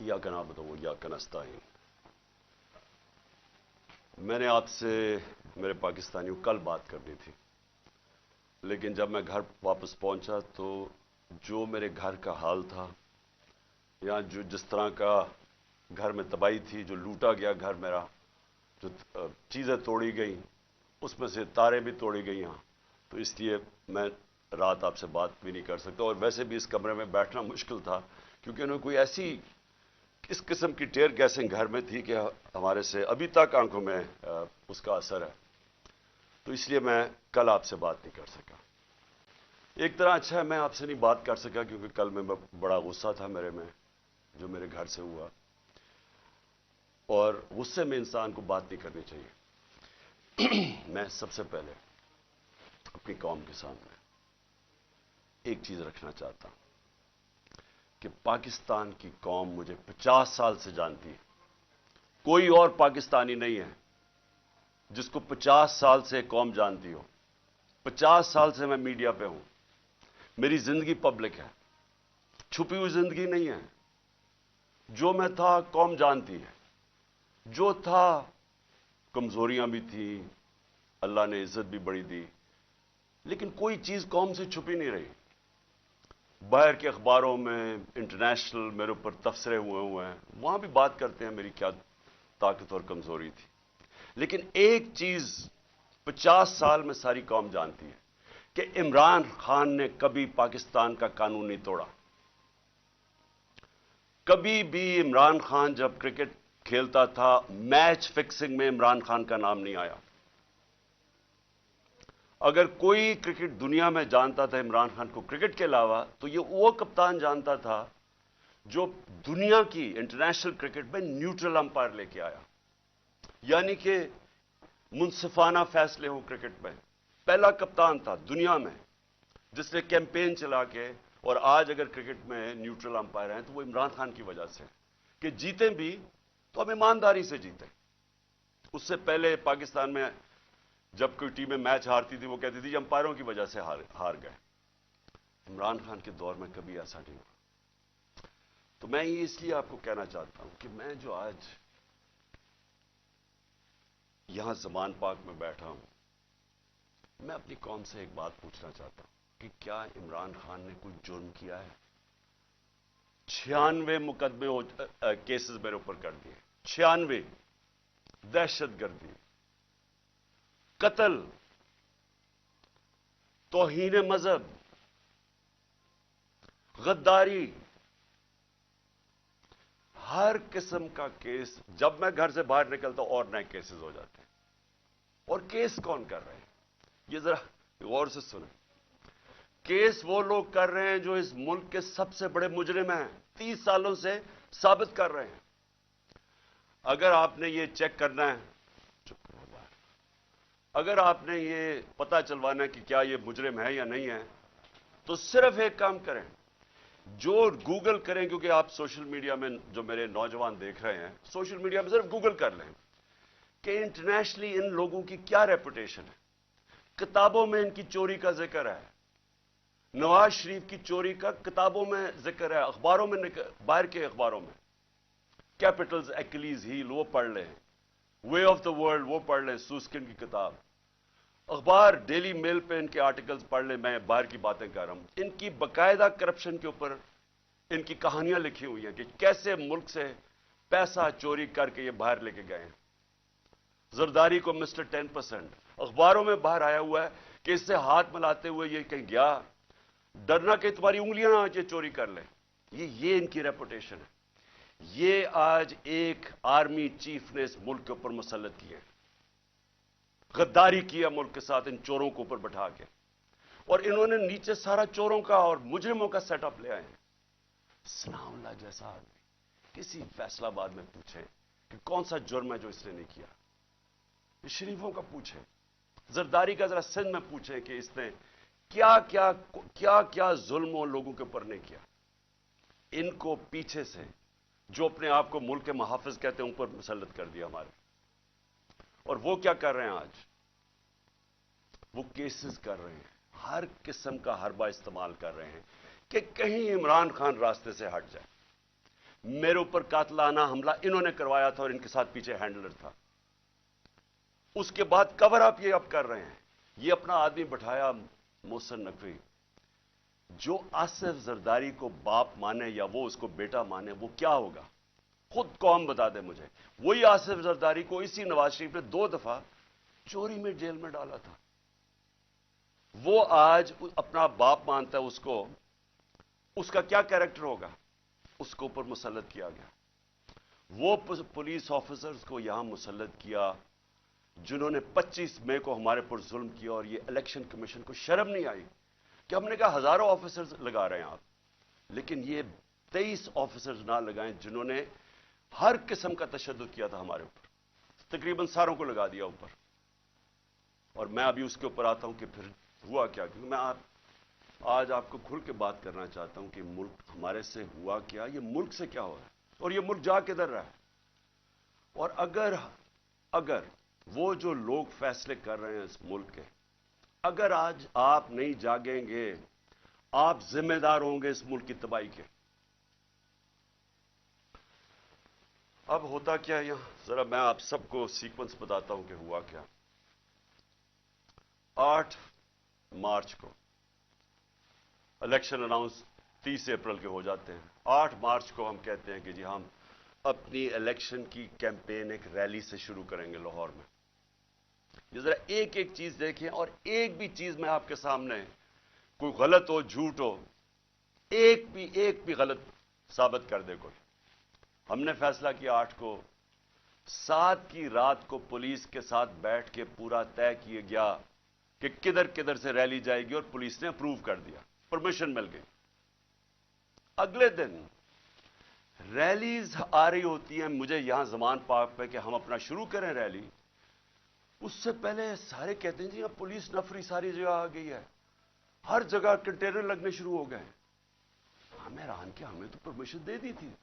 इय्याक नअबुदु व इय्याक नस्तईन। मैंने आपसे मेरे पाकिस्तानियों कल बात करनी थी, लेकिन जब मैं घर वापस पहुंचा तो जो मेरे घर का हाल था, या जो जिस तरह का घर में तबाही थी, जो लूटा गया घर मेरा, जो चीज़ें तोड़ी गई, उसमें से तारें भी तोड़ी गई यहाँ, तो इसलिए मैं रात आपसे बात भी नहीं कर सकता। और वैसे भी इस कमरे में बैठना मुश्किल था, क्योंकि उन्हें कोई ऐसी इस किस्म की टेयर गैसिंग घर में थी कि हमारे से अभी तक आंखों में उसका असर है। तो इसलिए मैं कल आपसे बात नहीं कर सका। एक तरह अच्छा है मैं आपसे नहीं बात कर सका, क्योंकि कल मैं बड़ा गुस्सा था मेरे में, जो मेरे घर से हुआ, और गुस्से में इंसान को बात नहीं करनी चाहिए। मैं सबसे पहले अपनी कौम के सामने एक चीज रखना चाहता हूं कि पाकिस्तान की कौम मुझे 50 साल से जानती है। कोई और पाकिस्तानी नहीं है जिसको 50 साल से कौम जानती हो। 50 साल से मैं मीडिया पे हूं, मेरी जिंदगी पब्लिक है, छुपी हुई जिंदगी नहीं है। जो मैं था कौम जानती है, जो था कमजोरियां भी थी, अल्लाह ने इज्जत भी बड़ी दी, लेकिन कोई चीज कौम से छुपी नहीं रही। बाहर के अखबारों में इंटरनेशनल मेरे ऊपर तबसरे हुए हैं, वहां भी बात करते हैं मेरी क्या ताकत और कमजोरी थी, लेकिन एक चीज 50 साल में सारी कौम जानती है कि इमरान खान ने कभी पाकिस्तान का कानून नहीं तोड़ा। कभी भी इमरान खान जब क्रिकेट खेलता था, मैच फिक्सिंग में इमरान खान का नाम नहीं आया। अगर कोई क्रिकेट दुनिया में जानता था इमरान खान को क्रिकेट के अलावा, तो ये वो कप्तान जानता था जो दुनिया की इंटरनेशनल क्रिकेट में न्यूट्रल अंपायर लेके आया, यानी कि मुंसिफाना फैसले हो क्रिकेट में। पहला कप्तान था दुनिया में जिसने कैंपेन चला के, और आज अगर क्रिकेट में न्यूट्रल अंपायर हैं तो वो इमरान खान की वजह से कि जीते भी तो हम ईमानदारी से जीते। उससे पहले पाकिस्तान में जब कोई टीमें मैच हारती थी, वो कहती थी अंपायरों की वजह से हार गए। इमरान खान के दौर में कभी ऐसा नहीं हुआ। तो मैं ये इसलिए आपको कहना चाहता हूं कि मैं जो आज यहां जमान पाक में बैठा हूं, मैं अपनी कौम से एक बात पूछना चाहता हूं कि क्या इमरान खान ने कोई जुर्म किया है? 96 मुकदमे केसेस मेरे ऊपर कर दिए, 96, दहशतगर्दी, कत्ल, तौहीन मजहब, गद्दारी, हर किस्म का केस। जब मैं घर से बाहर निकलता और नए केसेस हो जाते हैं। और केस कौन कर रहे हैं, ये जरा गौर से सुने। केस वो लोग कर रहे हैं जो इस मुल्क के सबसे बड़े मुजरिम हैं, 30 सालों से साबित कर रहे हैं। अगर आपने ये चेक करना है, अगर आपने ये पता चलवाना है कि क्या ये मुजरिम है या नहीं है, तो सिर्फ एक काम करें, जो गूगल करें, क्योंकि आप सोशल मीडिया में जो मेरे नौजवान देख रहे हैं, सोशल मीडिया में सिर्फ गूगल कर लें कि इंटरनेशनली इन लोगों की क्या रेपुटेशन है। किताबों में इनकी चोरी का जिक्र है, नवाज शरीफ की चोरी का किताबों में जिक्र है, अखबारों में, बाहर के अखबारों में। कैपिटल्स, एक्लीज हील वो पढ़ लें, वे ऑफ द वर्ल्ड वो पढ़ लें, सूस्किन की किताब, अखबार डेली मेल पे इनके आर्टिकल्स पढ़ लें। मैं बाहर की बातें कर रहा हूं। इनकी बकायदा करप्शन के ऊपर इनकी कहानियां लिखी हुई हैं कि कैसे मुल्क से पैसा चोरी करके ये बाहर लेके गए हैं। जरदारी को मिस्टर 10%, अखबारों में बाहर आया हुआ है कि इससे हाथ मिलाते हुए ये कहीं गया, डरना कि तुम्हारी उंगलियां आज ये चोरी कर ले। ये इनकी रेपुटेशन है। ये आज एक आर्मी चीफ ने इस मुल्क के ऊपर मुसल्लत किए, गद्दारी किया मुल्क के साथ इन चोरों को ऊपर बैठा के, और इन्होंने नीचे सारा चोरों का और मुजरिमों का सेटअप ले आए हैं। सनाउल्लाह जैसा आदमी किसी फैसलाबाद में पूछे कि कौन सा जुर्म है जो इसने नहीं किया, शरीफों का पूछे, जरदारी का जरा सिंध में पूछे कि इसने क्या क्या क्या क्या जुल्म लोगों के ऊपर नहीं किया। इनको पीछे से जो अपने आप को मुल्क के मुहाफिज कहते हैं ऊपर मुसल्लत कर दिया हमारे। और वो क्या कर रहे हैं आज, वो केसेस कर रहे हैं, हर किस्म का हरबा इस्तेमाल कर रहे हैं कि कहीं इमरान खान रास्ते से हट जाए, मेरे ऊपर कातलाना हमला इन्होंने करवाया था और इनके साथ पीछे हैंडलर था। उसके बाद कवर अप ये अब कर रहे हैं। ये अपना आदमी बैठाया मोहसिन नकवी, जो आसिफ जरदारी को बाप माने या वो उसको बेटा माने, वो क्या होगा खुद कौम बता दे मुझे। वही आसिफ जरदारी को इसी नवाज शरीफ ने 2 दफा चोरी में जेल में डाला था। वो आज अपना बाप मानता है उसको, उसका क्या कैरेक्टर होगा, उसके ऊपर मुसल्लत किया गया। वो पुलिस ऑफिसर्स को यहां मुसल्लत किया जिन्होंने 25 मई को हमारे पर जुल्म किया, और ये इलेक्शन कमीशन को शर्म नहीं आई कि हमने कहा हजारों ऑफिसर्स लगा रहे हैं आप, लेकिन ये 23 ऑफिसर्स ना लगाएं जिन्होंने हर किस्म का तशद्दुद किया था हमारे ऊपर, तकरीबन सारों को लगा दिया ऊपर। और मैं अभी उसके ऊपर आता हूं कि फिर हुआ क्या, क्योंकि मैं आज आपको खुल के बात करना चाहता हूं कि मुल्क हमारे से हुआ क्या, ये मुल्क से क्या हो रहा है और ये मुल्क जा किधर रहा है। और अगर वो जो लोग फैसले कर रहे हैं इस मुल्क के, अगर आज आप नहीं जागेंगे, आप जिम्मेदार होंगे इस मुल्क की तबाही के। अब होता क्या है यहां, जरा मैं आप सबको सीक्वेंस बताता हूं कि हुआ क्या। 8 मार्च को इलेक्शन अनाउंस 30 अप्रैल के हो जाते हैं। 8 मार्च को हम कहते हैं कि जी हम अपनी इलेक्शन की कैंपेन एक रैली से शुरू करेंगे लाहौर में। ये जरा एक एक चीज देखें, और एक भी चीज मैं आपके सामने कोई गलत हो, झूठ हो, एक भी गलत साबित कर दे कोई। हमने फैसला किया 8 को, 7 की रात को पुलिस के साथ बैठ के पूरा तय किया गया कि किधर किधर से रैली जाएगी, और पुलिस ने अप्रूव कर दिया, परमिशन मिल गई। अगले दिन रैलीज आ रही होती हैं मुझे यहां जमान पार्क पे कि हम अपना शुरू करें रैली। उससे पहले सारे कहते हैं जी अब पुलिस नफरी सारी जगह आ गई है, हर जगह कंटेनर लगने शुरू हो गए। हमें हैरान किया, हमें तो परमिशन दे दी थी।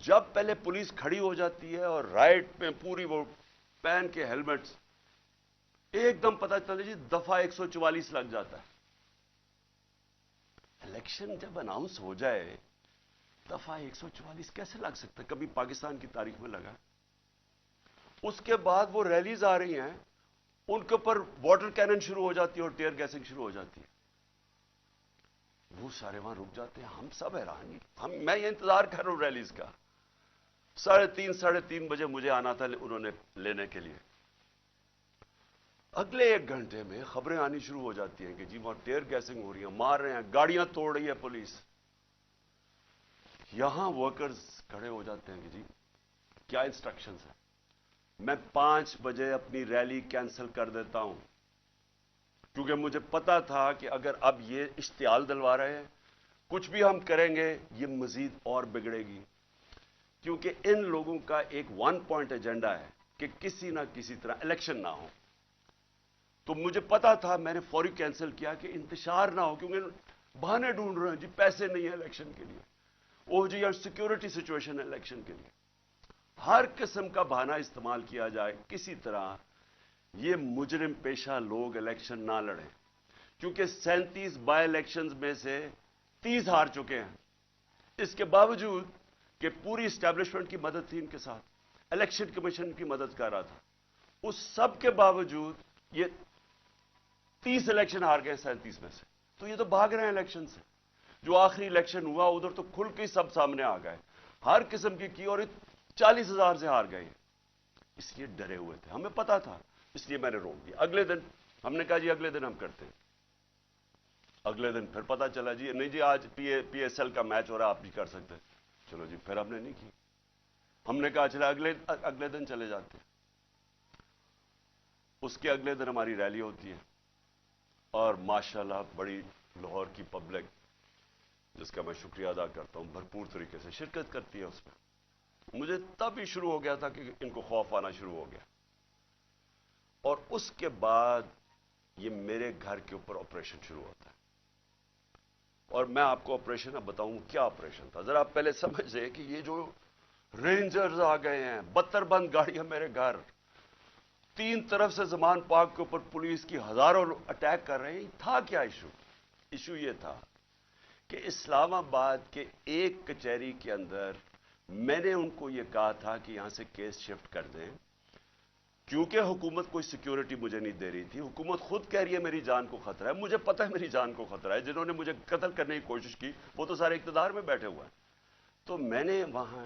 जब पहले पुलिस खड़ी हो जाती है और राइट में पूरी वो पहन के हेलमेट्स, एकदम पता चलता जी दफा 144 लग जाता है। इलेक्शन जब अनाउंस हो जाए दफा 144 कैसे लग सकता है, कभी पाकिस्तान की तारीख में लगा। उसके बाद वो रैलीज आ रही हैं, उनके ऊपर वाटर कैनन शुरू हो जाती है और टीयर गैसिंग शुरू हो जाती है। वो सारे वहां रुक जाते हैं, हम सब हैरान। मैं ये इंतजार कर रहा हूं रैलीज का। 3:30 बजे मुझे आना था उन्होंने लेने के लिए। अगले 1 घंटे में खबरें आनी शुरू हो जाती हैं कि जी वहां टीयर गैसिंग हो रही है, मार रहे हैं, गाड़ियां तोड़ रही है पुलिस। यहां वर्कर्स खड़े हो जाते हैं कि जी क्या इंस्ट्रक्शंस है। मैं 5 बजे अपनी रैली कैंसिल कर देता हूं, क्योंकि मुझे पता था कि अगर अब ये इश्तियाल दिलवा रहे हैं, कुछ भी हम करेंगे ये मजीद और बिगड़ेगी। क्योंकि इन लोगों का एक 1 पॉइंट एजेंडा है कि किसी ना किसी तरह इलेक्शन ना हो। तो मुझे पता था, मैंने फौरी कैंसिल किया कि इंतशार ना हो, क्योंकि बहाने ढूंढ रहे हैं जी पैसे नहीं है इलेक्शन के लिए, वो जी यार सिक्योरिटी सिचुएशन है इलेक्शन के लिए। हर किस्म का बहाना इस्तेमाल किया जाए, किसी तरह ये मुजरिम पेशा लोग इलेक्शन ना लड़ें। क्योंकि 37 बाय इलेक्शंस में से 30 हार चुके हैं। इसके बावजूद कि पूरी एस्टैब्लिशमेंट की मदद थी इनके साथ, इलेक्शन कमीशन की मदद कर रहा था, उस सब के बावजूद ये 30 इलेक्शन हार गए 37 में से। तो ये तो भाग रहे हैं इलेक्शन से। जो आखिरी इलेक्शन हुआ उधर तो खुल के सब सामने आ गए, हर किस्म की और 40,000 से हार गए। इसलिए डरे हुए थे, हमें पता था, इसलिए मैंने रोक दिया। अगले दिन हमने कहा जी अगले दिन हम करते हैं। अगले दिन फिर पता चला जी नहीं जी आज PSL का मैच हो रहा है, आप भी कर सकते हैं। चलो जी, फिर हमने नहीं की। हमने कहा चला अगले दिन चले जाते हैं। उसके अगले दिन हमारी रैली होती है और माशाल्लाह बड़ी लाहौर की पब्लिक, जिसका मैं शुक्रिया अदा करता हूं, भरपूर तरीके से शिरकत करती है उसमें। मुझे तब ही शुरू हो गया था कि इनको खौफ आना शुरू हो गया। और उसके बाद ये मेरे घर के ऊपर ऑपरेशन शुरू होता है। और मैं आपको ऑपरेशन अब बताऊं क्या ऑपरेशन था। जरा आप पहले समझिए कि ये जो रेंजर्स आ गए हैं, 72 बंद गाड़ियां मेरे घर, 3 तरफ से जमान पार्क के ऊपर पुलिस की हजारों अटैक कर रहे हैं। था क्या इशू ये था कि इस्लामाबाद के एक कचहरी के अंदर میں نے ان کو یہ کہا تھا کہ یہاں سے کیس شفٹ کر دیں، کیونکہ حکومت کوئی سیکیورٹی مجھے نہیں دے رہی تھی۔ حکومت خود کہہ رہی ہے میری جان کو خطرہ ہے، مجھے پتہ ہے میری جان کو خطرہ ہے، جنہوں نے مجھے قتل کرنے کی کوشش کی وہ تو سارے اقتدار میں بیٹھے ہوئے ہیں۔ تو میں نے وہاں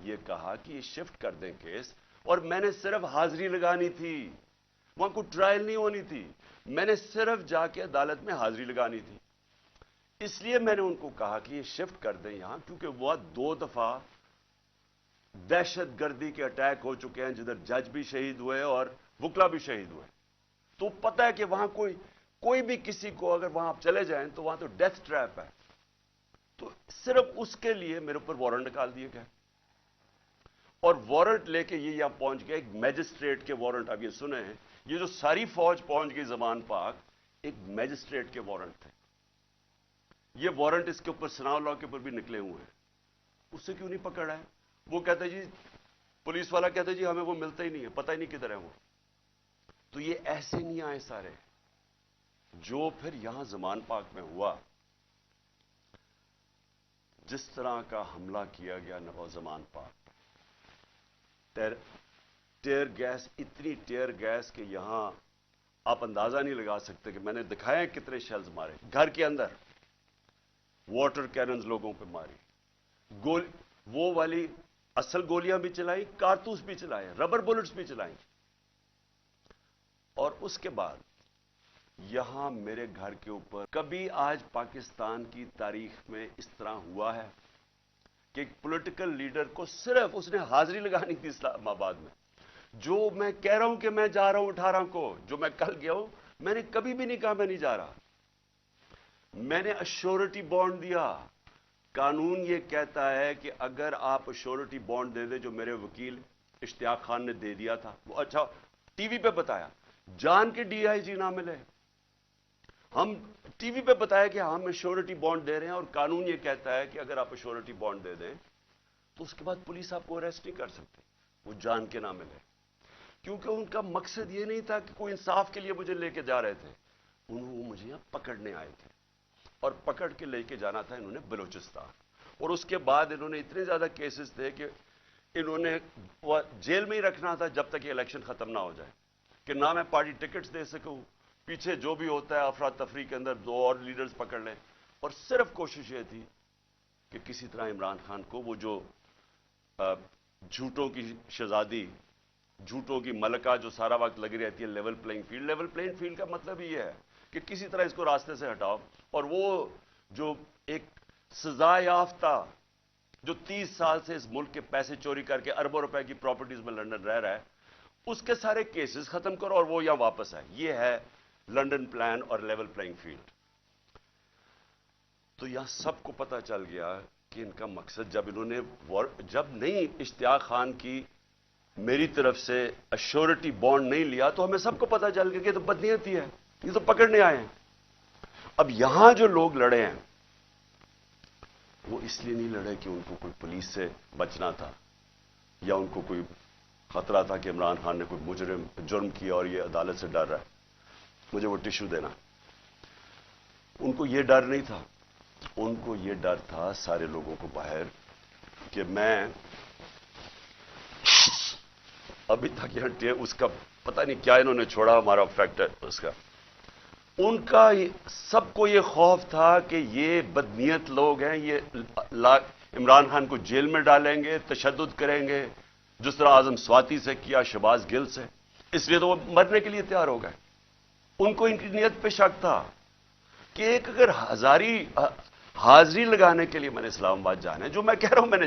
یہ کہا کہ یہ شفٹ کر دیں کیس، اور میں نے صرف حاضری لگانی تھی، وہاں کوئی ٹرائل نہیں ہونی تھی، میں نے صرف جا کے عدالت میں حاضری لگانی تھی۔ اس لیے میں نے ان کو کہا کہ یہ شفٹ کر دیں یہاں، کیونکہ وہ 2 دفعہ دہشت گردی کے اٹیک ہو چکے ہیں، جدھر جج بھی شہید ہوئے اور وکلا بھی شہید ہوئے۔ تو پتہ ہے کہ وہاں کوئی بھی کسی کو اگر وہاں آپ چلے جائیں تو وہاں تو ڈیتھ ٹریپ ہے۔ تو صرف اس کے لیے میرے اوپر وارنٹ نکال دیے گئے، اور وارنٹ لے کے یہ یہاں پہنچ گیا، ایک میجسٹریٹ کے وارنٹ۔ اب یہ سنیں، یہ جو ساری فوج پہنچ گئی زمان پاک، ایک میجسٹریٹ کے وارنٹ تھے۔ یہ وارنٹ اس کے اوپر ثناء اللہ کے اوپر بھی نکلے ہوئے ہیں، اس سے کیوں نہیں پکڑا ہے؟ وہ کہتے جی، پولیس والا کہتے جی ہمیں وہ ملتا ہی نہیں ہے، پتہ ہی نہیں کدھر ہے وہ۔ تو یہ ایسے نہیں آئے سارے، جو پھر یہاں زمان پاک میں ہوا، جس طرح کا حملہ کیا گیا نواز زمان پاک، ٹیئر گیس، اتنی ٹیئر گیس کہ یہاں آپ اندازہ نہیں لگا سکتے، کہ میں نے دکھایا کتنے شیلز مارے گھر کے اندر، واٹر کیننز لوگوں پہ ماری، وہ والی اصل گولیاں بھی چلائی، کارتوس بھی چلائے، ربر بلٹس بھی چلائیں۔ اور اس کے بعد یہاں میرے گھر کے اوپر کبھی آج پاکستان کی تاریخ میں اس طرح ہوا ہے کہ ایک پولیٹیکل لیڈر کو صرف اس نے حاضری لگانی تھی اسلام آباد میں، جو میں کہہ رہا ہوں کہ میں جا رہا ہوں 18 کو، جو میں کل گیا ہوں، میں نے کبھی بھی نہیں کہا میں نہیں جا رہا، میں نے ایشورٹی بانڈ دیا۔ قانون یہ کہتا ہے کہ اگر آپ ایشورٹی بانڈ دے دیں، جو میرے وکیل اشتیاق خان نے دے دیا تھا، وہ اچھا ٹی وی پہ بتایا، جان کے ڈی آئی جی نہ ملے، ہم ٹی وی پہ بتایا کہ ہم ایشورٹی بانڈ دے رہے ہیں، اور قانون یہ کہتا ہے کہ اگر آپ ایشورٹی بانڈ دے دیں تو اس کے بعد پولیس آپ کو اریسٹ نہیں کر سکتی، وہ جان کے نہ ملے۔ کیونکہ ان کا مقصد یہ نہیں تھا کہ کوئی انصاف کے لیے مجھے لے کے جا رہے تھے، وہ مجھے یہاں پکڑنے آئے تھے، اور پکڑ کے لے کے جانا تھا انہوں نے بلوچستان۔ اور اس کے بعد انہوں نے اتنے زیادہ کیسز تھے کہ انہوں نے جیل میں ہی رکھنا تھا جب تک یہ الیکشن ختم نہ ہو جائے، کہ نہ میں پارٹی ٹکٹس دے سکوں، پیچھے جو بھی ہوتا ہے افراتفری کے اندر 2 اور لیڈرز پکڑ لیں۔ اور صرف کوشش یہ تھی کہ کسی طرح عمران خان کو، وہ جو جھوٹوں کی شہزادی، جھوٹوں کی ملکہ جو سارا وقت لگی رہتی ہے level playing field, level playing field کا مطلب یہ ہے کہ کسی طرح اس کو راستے سے ہٹاؤ، اور وہ جو ایک سزا یافتہ جو 30 سال سے اس ملک کے پیسے چوری کر کے اربوں روپے کی پراپرٹیز میں لندن رہ رہا ہے، اس کے سارے کیسز ختم کرو اور وہ یہاں واپس آئے۔ یہ ہے لنڈن پلان اور لیول پلینگ فیلڈ۔ تو یہاں سب کو پتہ چل گیا کہ ان کا مقصد، جب نہیں اشتیاق خان کی میری طرف سے ایشورٹی بانڈ نہیں لیا، تو ہمیں سب کو پتہ چل گیا کہ یہ تو بدنیتی ہے، یہ تو پکڑنے آئے ہیں۔ اب یہاں جو لوگ لڑے ہیں وہ اس لیے نہیں لڑے کہ ان کو کوئی پولیس سے بچنا تھا، یا ان کو کوئی خطرہ تھا کہ عمران خان نے کوئی جرم کیا اور یہ عدالت سے ڈر رہا ہے مجھے وہ ٹشو دینا۔ ان کو یہ ڈر نہیں تھا، ان کو یہ ڈر تھا سارے لوگوں کو باہر، کہ میں ابھی تک یہاں اس کا پتہ نہیں کیا انہوں نے چھوڑا ہمارا فیکٹر اس کا، ان کا سب کو یہ خوف تھا کہ یہ بدنیت لوگ ہیں، یہ عمران خان کو جیل میں ڈالیں گے، تشدد کریں گے، جس طرح اعظم سواتی سے کیا، شہباز گل سے، اس لیے تو وہ مرنے کے لیے تیار ہو گئے۔ ان کو ان کی نیت پہ شک تھا کہ ایک اگر حاضری لگانے کے لیے میں نے اسلام آباد جانا ہے، جو میں کہہ رہا ہوں میں نے